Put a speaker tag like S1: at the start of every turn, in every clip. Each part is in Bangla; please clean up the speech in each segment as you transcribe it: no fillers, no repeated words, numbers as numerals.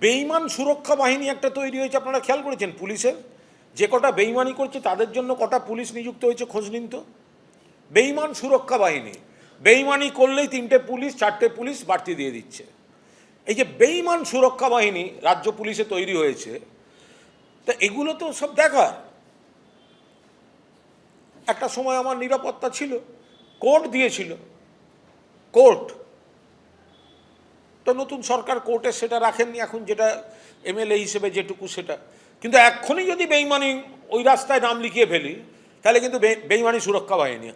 S1: বেঈমান সুরক্ষা বাহিনী একটা তৈরি হয়েছে, আপনারা খেয়াল করেছেন? পুলিশের যে কটা বেঈমানি করছে তাদের জন্য কটা পুলিশ নিযুক্ত হয়েছে, খোঁজ নিন তো। বেঈমান সুরক্ষা বাহিনী, বেঈমানি করলেই 3টে পুলিশ 4টে পুলিশ বাড়তি দিয়ে দিচ্ছে। এই যে বেঈমান সুরক্ষা বাহিনী রাজ্য পুলিশে তৈরি হয়েছে, তা এগুলো তো সব দেখার। একটা সময় আমার নিরাপত্তা ছিল, কোর্ট দিয়েছিল, কোর্ট তো নতুন সরকার কোর্টে সেটা রাখেননি, এখন যেটা এমএলএ হিসেবে যেটুকু সেটা। কিন্তু এখনই যদি বেঈমানি ওই রাস্তায় নাম লিখিয়ে ফেলি, তাহলে কিন্তু বেঈমানি সুরক্ষা বাহিনী।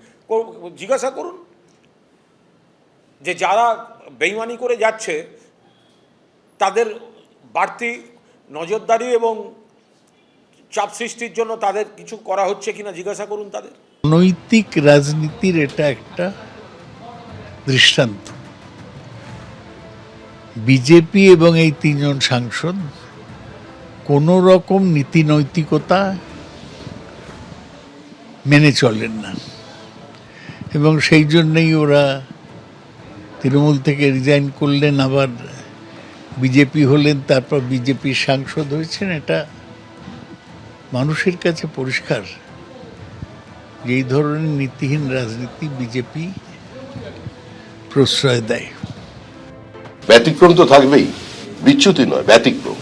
S1: জিজ্ঞাসা করুন যে যারা বেঈমানি করে যাচ্ছে তাদের বাড়তি নজরদারি এবং চাপ সৃষ্টির জন্য তাদের কিছু করা হচ্ছে কিনা জিজ্ঞাসা করুন তাদের।
S2: নৈতিক রাজনীতির এটা একটা দৃষ্টান্ত। বিজেপি এবং এই 3 জন সাংসদ কোনো রকম নীতি নৈতিকতা মেনে চলেন না, এবং সেই জন্যই ওরা তৃণমূল থেকে রিজাইন করলেন, আবার বিজেপি হলেন, তারপর বিজেপির সাংসদ হয়েছেন। এটা মানুষের কাছে পরিষ্কার যে এই ধরনের নীতিহীন রাজনীতি বিজেপি প্রশ্রয় দেয়।
S3: ব্যতিক্রম তো থাকবেই, বিচ্যুতি নয়, ব্যতিক্রম।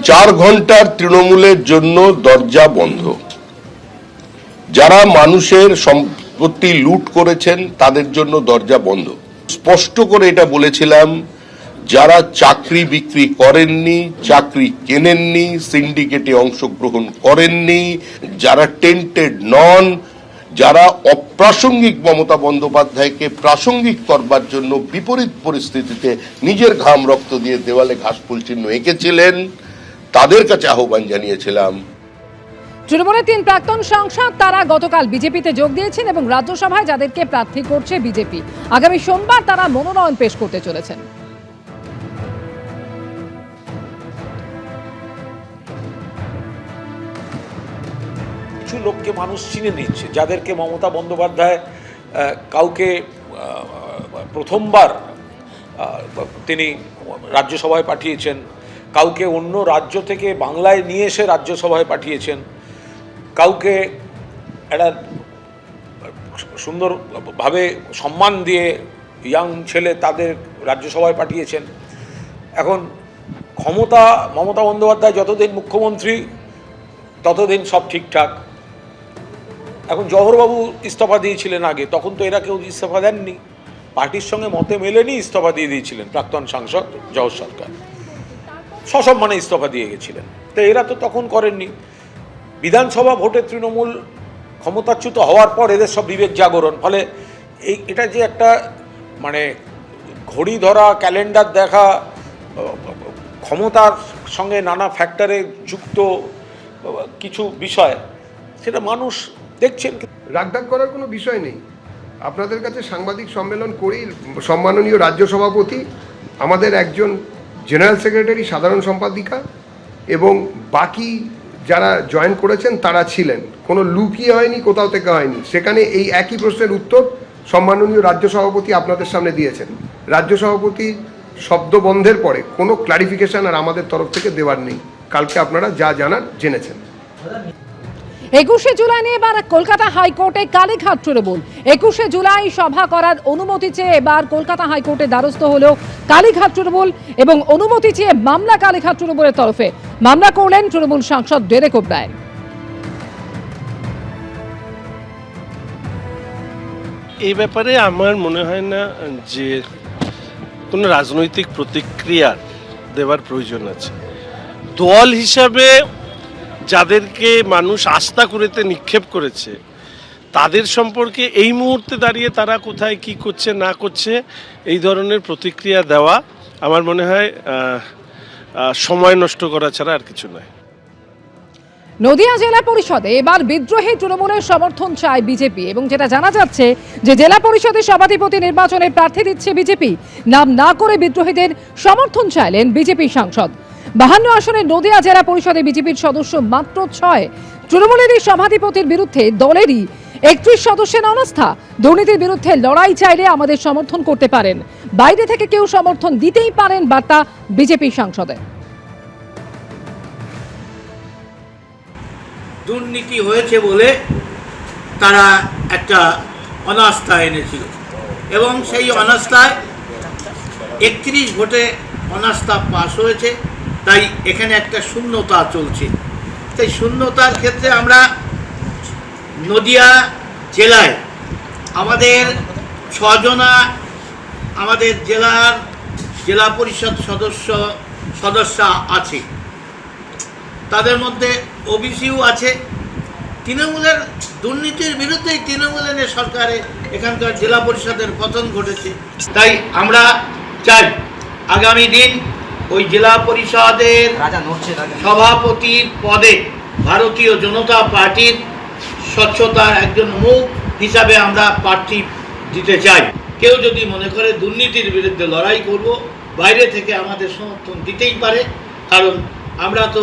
S3: 4 ঘন্টার তৃণমূলের জন্য দরজা বন্ধ। যারা মানুষের সম্পত্তি লুট করেছেন তাদের জন্য দরজা বন্ধ। স্পষ্ট করে এটা বলেছিলাম, যারা চাকরি বিক্রি করেননি, চাকরি কেনেননি, সিন্ডিকেটে অংশগ্রহণ করেননি, যারা টেন্টেড নন, যারা অপ্রাসঙ্গিক মমতা বন্দ্যোপাধ্যায়কে প্রাসঙ্গিক করবার জন্য বিপরীত পরিস্থিতিতে নিজের ঘাম রক্ত দিয়ে দেওয়ালে ঘাসফুল চিহ্ন এঁকেছিলেন, তাদের কাছে আহ্বান জানিয়েছিলাম।
S4: তৃণমূলের 3 প্রাক্তন সাংসদ তারা গতকাল বিজেপিতে যোগ দিয়েছেন এবং রাজ্যসভায় যাদেরকে প্রার্থী করছে বিজেপি, আগামী সোমবার তারা মনোনয়ন পেশ করতে চলেছেন।
S1: কিছু লোককে মানুষ চিনে নিচ্ছে, যাদেরকে মমতা বন্দ্যোপাধ্যায় কাউকে প্রথমবার তিনি রাজ্যসভায় পাঠিয়েছেন, কাউকে অন্য রাজ্য থেকে বাংলায় নিয়ে এসে রাজ্যসভায় পাঠিয়েছেন, কাউকে একটা সুন্দরভাবে সম্মান দিয়ে ইয়াং ছেলে তাদের রাজ্যসভায় পাঠিয়েছেন। এখন ক্ষমতা মমতা বন্দ্যোপাধ্যায় যতদিন মুখ্যমন্ত্রী ততদিন সব ঠিকঠাক। এখন জওহরবাবু ইস্তফা দিয়েছিলেন আগে, তখন তো এরা কেউ ইস্তফা দেননি, পার্টির সঙ্গে মতে মেলেনি ইস্তফা দিয়ে দিয়েছিলেন প্রাক্তন সাংসদ জওহর সরকার, সসম্মানে ইস্তফা দিয়ে গেছিলেন। তো এরা তো তখন করেননি। বিধানসভা ভোটে তৃণমূল ক্ষমতাচ্যুত হওয়ার পর এদের সব বিবেক জাগরণ, ফলে এটা যে একটা মানে ঘড়ি ধরা, ক্যালেন্ডার দেখা, ক্ষমতার সঙ্গে নানা ফ্যাক্টরে যুক্ত কিছু বিষয়, সেটা মানুষ দেখছেন।
S5: রাগঢাক করার কোনো বিষয় নেই। আপনাদের কাছে সাংবাদিক সম্মেলন করেই সম্মাননীয় রাজ্য সভাপতি, আমাদের একজন জেনারেল সেক্রেটারি, সাধারণ সম্পাদিকা এবং বাকি যারা জয়েন করেছেন তারা ছিলেন। কোনো লুকিয়ে হয়নি, কোথাও থেকে হয়নি। সেখানে এই একই প্রশ্নের উত্তর সম্মাননীয় রাজ্য সভাপতি আপনাদের সামনে দিয়েছেন। রাজ্য সভাপতি শব্দ বন্ধের পরে কোনো ক্লারিফিকেশন আর আমাদের তরফ থেকে দেওয়ার নেই। কালকে আপনারা যা জানার জেনেছেন।
S4: 21শে জুলাই নিয়ে এবার কলকাতা হাইকোর্টে কালীঘাট তৃণমূল। 21শে জুলাই সভা করার অনুমতি চেয়ে এবার কলকাতা হাইকোর্টে দ্বারস্থ হলো কালীঘাট তৃণমূল এবং অনুমতি চেয়ে মামলা কালীঘাট তৃণমূলের তরফে। মামলা করলেন তৃণমূল সাংসদ ডেরেক ওব্রায়েন।
S6: এই ব্যাপারে আমার মনে হয় না যে কোনো রাজনৈতিক প্রতিক্রিয়া দেওয়ার প্রয়োজন আছে। দল হিসাবে যাদেরকে মানুষ আস্থা করেতে নিক্ষেপ করেছে তাদের সম্পর্কে এই মুহূর্তে দাঁড়িয়ে তারা কোথায় কি করছে না করছে এই ধরনের প্রতিক্রিয়া দেওয়া আমার মনে হয় সময় নষ্ট করা ছাড়া আর কিছু নয়।
S4: নদিয়া জেলা পরিষদে এবার বিদ্রোহী তৃণমূলের সমর্থন চায় বিজেপি এবং যেটা জানা যাচ্ছে যে জেলা পরিষদের সভাধিপতি নির্বাচনে প্রার্থী দিচ্ছে বিজেপি। নাম না করে বিদ্রোহীদের সমর্থন চাইলেন বিজেপি সাংসদ। 52 আসনের নদিয়া জেলা পরিষদে বিজেপির সদস্য মাত্র 6। তৃণমূলেরই সভাধিপতির বিরুদ্ধে দলেরই 31 সদস্যের অনাস্থা। দুর্নীতির বিরুদ্ধে লড়াই চাইলে আমাদের সমর্থন করতে পারেন, বাইরে থেকে কেউ সমর্থন দিতেই পারেন বার্তা বিজেপি সাংসদের।
S7: দুর্নীতি হয়েছে বলে তারা একটা অনাস্থা এনেছিল এবং সেই অনাস্থায় 31 ভোটে অনাস্থা পাশ হয়েছে। তাই এখানে একটা শূন্যতা চলছে। সেই শূন্যতার ক্ষেত্রে আমরা নদিয়া জেলায় আমাদের 6 জনা আমাদের জেলা পরিষদ সদস্য আছে, তাদের মধ্যে ওবিসিও আছে। তৃণমূলের দুর্নীতির বিরুদ্ধেই তৃণমূলের সরকারে এখানকার জেলা পরিষদের পতন ঘটেছে। তাই আমরা চাই আগামী দিন ওই জেলা পরিষদের সভাপতির পদে ভারতীয় জনতা পার্টির স্বচ্ছতার একজন মুখ হিসাবে আমরা প্রার্থী দিতে চাই। কেউ যদি মনে করে দুর্নীতির বিরুদ্ধে লড়াই করব, বাইরে থেকে আমাদের সমর্থন দিতেই পারে, কারণ আমরা তো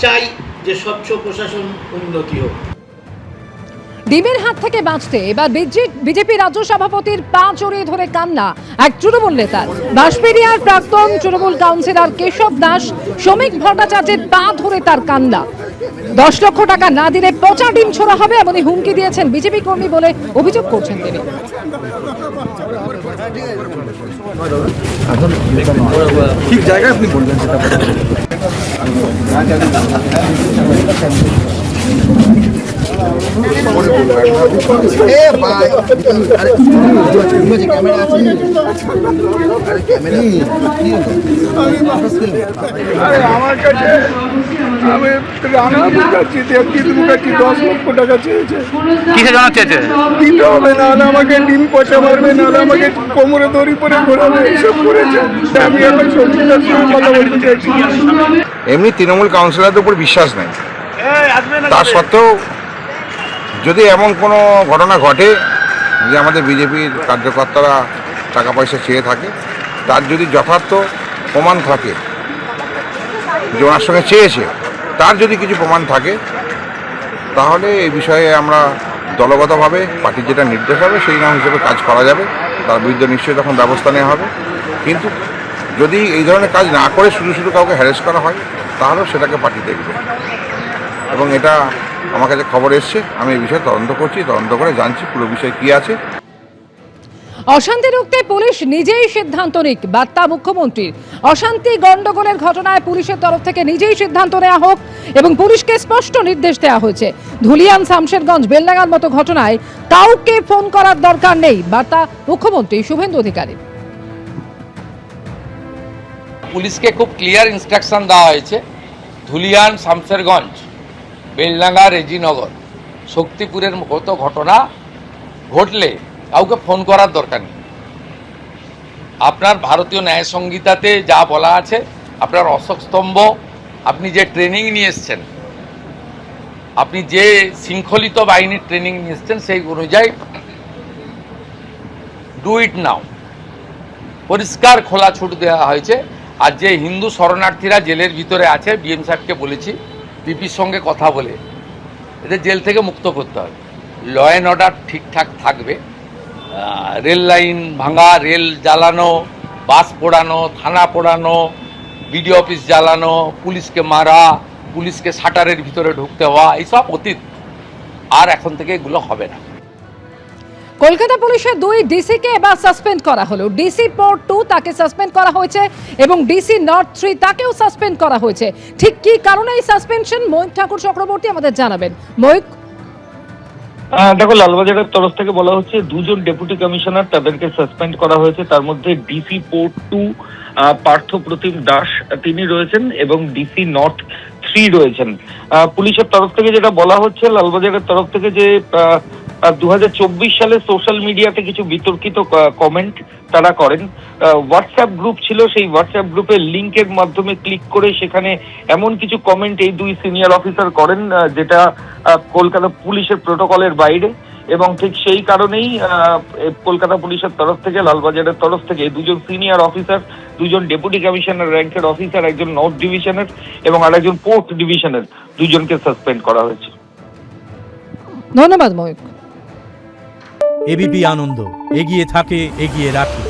S7: চাই যে স্বচ্ছ প্রশাসন উন্নতি হোক।
S4: ডিমের হাত থেকে বাঁচতে এবার বিজেপি রাজ্য সভাপতির পা জড়িয়ে ধরে কান্না এক তৃণমূল নেতার। বাঁশবেড়িয়ার প্রাক্তন তৃণমূল কাউন্সিলর কেশব দাস শ্রমিক ভট্টাচার্যের পা ধরে তার কান্না। 10 লক্ষ টাকা না দিলে পচা ডিম ছোড়া হবে এমনই হুমকি দিয়েছেন বিজেপি কর্মী বলে অভিযোগ করছেন তিনি।
S8: ঠিক জায়গায় আপনি বললেন সেটা। আমার কাছে আমি রানা মুখার্জি, দেবজিৎ মুখার্জি 10 লক্ষ টাকা চেয়েছে।
S9: কিসে জানা চেয়েছে?
S8: দিতে হবে, নাহলে আমাকে ডিম পচা মারবে, নাহলে আমাকে কোমরে দড়ি পরে ঘোরাবে, এইসব করেছে। আমি এখন সত্যিকার সঙ্গে কথা বলতে চাইছি।
S9: এমনি তৃণমূল কাউন্সিলরদের উপর বিশ্বাস নেই, তা সত্ত্বেও যদি এমন কোনো ঘটনা ঘটে যে আমাদের বিজেপির কার্যকর্তারা টাকা পয়সা চেয়ে থাকে, তার যদি যথার্থ প্রমাণ থাকে যে ওনার সঙ্গে চেয়েছে, তার যদি কিছু প্রমাণ থাকে, তাহলে এই বিষয়ে আমরা দলগতভাবে পার্টির যেটা নির্দেশ হবে সেই নাম হিসেবে কাজ করা যাবে। তার বিরুদ্ধে নিশ্চয়ই তখন ব্যবস্থা নেওয়া হবে। কিন্তু যদি এই ধরনের কাজ না করে শুধু কাউকে হ্যারেস করা হয়, তাহলেও সেটাকে পার্টি দেখবে। এবং এটা আমার কাছে খবর এসছে, আমি এই বিষয়ে তদন্ত করছি, তদন্ত করে জানছি পুরো বিষয় কী আছে।
S4: অশান্তি রুখতে পুলিশ নিজেই সিদ্ধান্ত নিক, বার্তা মুখ্যমন্ত্রীর। অশান্তি গন্ডগোলের ঘটনায় পুলিশের তরফ থেকে নিজেই সিদ্ধান্ত নেওয়া হোক এবং পুলিশকে স্পষ্ট নির্দেশ দেওয়া হয়েছে। ধুলিয়ান, শামশেরগঞ্জ, বেলডাঙ্গার মতো ঘটনায় কাউকে ফোন করার দরকার নেই, বার্তা মুখ্যমন্ত্রী শুভেন্দু অধিকারী।
S10: পুলিশকে খুব ক্লিয়ার ইনস্ট্রাকশন দেওয়া হয়েছে, ধুলিয়ান, শামশেরগঞ্জ, বেলডাঙ্গা, রেজিনগর, শক্তিপুরের মতো ঘটনা ঘটলে কাউকে ফোন করার দরকার নেই। আপনার ভারতীয় ন্যায় সংহিতাতে যা বলা আছে, আপনার অশোক স্তম্ভ, আপনি যে ট্রেনিং নিয়ে এসছেন, আপনি যে শৃঙ্খলিত বাহিনীর ট্রেনিং নিয়ে এসছেন, সেই অনুযায়ী ডু ইট নাও, পরিষ্কার খোলা ছুট দেওয়া হয়েছে। আর যে হিন্দু শরণার্থীরা জেলের ভিতরে আছে, বিএম সাহেবকে বলেছি পিপির সঙ্গে কথা বলে এদের জেল থেকে মুক্ত করতে হবে। ল অ্যান্ড অর্ডার ঠিকঠাক থাকবে, রেল লাইন ভাঙা, রেল জ্বালানো, বাস পোড়ানো, থানা পোড়ানো, বিডিও অফিস জ্বালানো, পুলিশকে মারা, পুলিশকে শাটারের ভিতরে ঢুকতে হওয়া, এইসব অতীত। আর এখন থেকে এগুলো হবে না।
S4: কলকাতা পুলিশের 2 ডিসিকে এবার সাসপেন্ড করা হলো। ডিসি পোর্ট 2 তাকে সাসপেন্ড করা হয়েছে এবং ডিসি নর্থ 3 তাকেও সাসপেন্ড করা হয়েছে। ঠিক কি কারণে এই সাসপেনশন, ময়ূক ঠাকুর চক্রবর্তী আমাদের জানাবেন। ময়ূক,
S11: দেখো, লালবাজারের তরফ থেকে বলা হচ্ছে 2 জন ডেপুটি কমিশনার তাদেরকে সাসপেন্ড করা হয়েছে। তার মধ্যে ডিসি পোর্ট 2 পার্থ প্রতিম দাস তিনি রয়েছেন এবং ডিসি নর্থ 3 রয়েছেন। পুলিশের তরফ থেকে যেটা বলা হচ্ছে, লালবাজারের তরফ থেকে যে 2024 সালে সোশ্যাল মিডিয়াতে কিছু বিতর্কিত কমেন্ট তারা করেন। হোয়াটসঅ্যাপ গ্রুপ ছিল, সেই হোয়াটসঅ্যাপ গ্রুপের লিঙ্কের মাধ্যমে ক্লিক করে সেখানে এমন কিছু কমেন্ট এই 2 সিনিয়র অফিসার করেন যেটা কলকাতা পুলিশের প্রোটোকলের বাইরে। এবং ঠিক সেই কারণেই কলকাতা পুলিশের তরফ থেকে, লালবাজারের তরফ থেকে 2 জন সিনিয়র অফিসার, 2 জন ডেপুটি কমিশনার র্যাঙ্কের অফিসার, একজন নর্থ ডিভিশনের এবং আরেকজন পোর্ট ডিভিশনের, 2 জনকে সাসপেন্ড করা হয়েছে।
S4: ধন্যবাদ ময়ূক।
S12: এবিপি আনন্দ, এগিয়ে থাকে, এগিয়ে রাখে।